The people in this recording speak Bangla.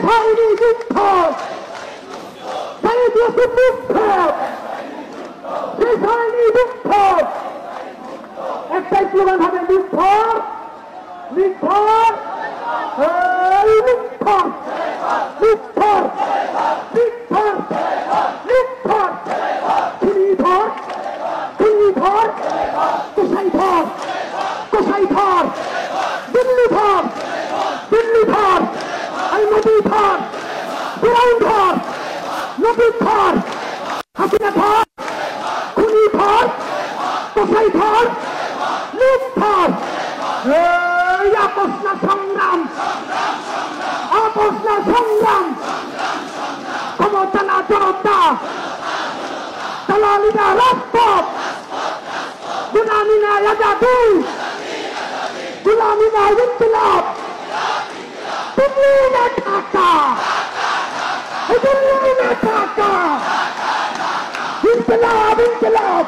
হয়নি যুদ্ধ শহীদ রাসূল মুক্ত শেষ হয়নি যুদ্ধ একটাই স্লোগান হবে নির্ভর নির্ভর নির্ভর নির্ভর নির্ভর নির্ভর খুনিধর খুনিধর কোষাইধর কোষাইধর দিল্লিধর দিল্লিধর নদীধর ফিরাউনধর নদীধর হাসিনাধর খুনিধর কোষাইধর নির্ভর আপোষ না সংগ্রাম আপোষ না সংগ্রাম ক্ষমতা না জনতা দালালি না রাজপথ গুলামি না আজাদি গুলামি না ইনকিলাব দিল্লি না ঢাকা দিল্লি না ঢাকা ইনকিলাব ইনকিলাব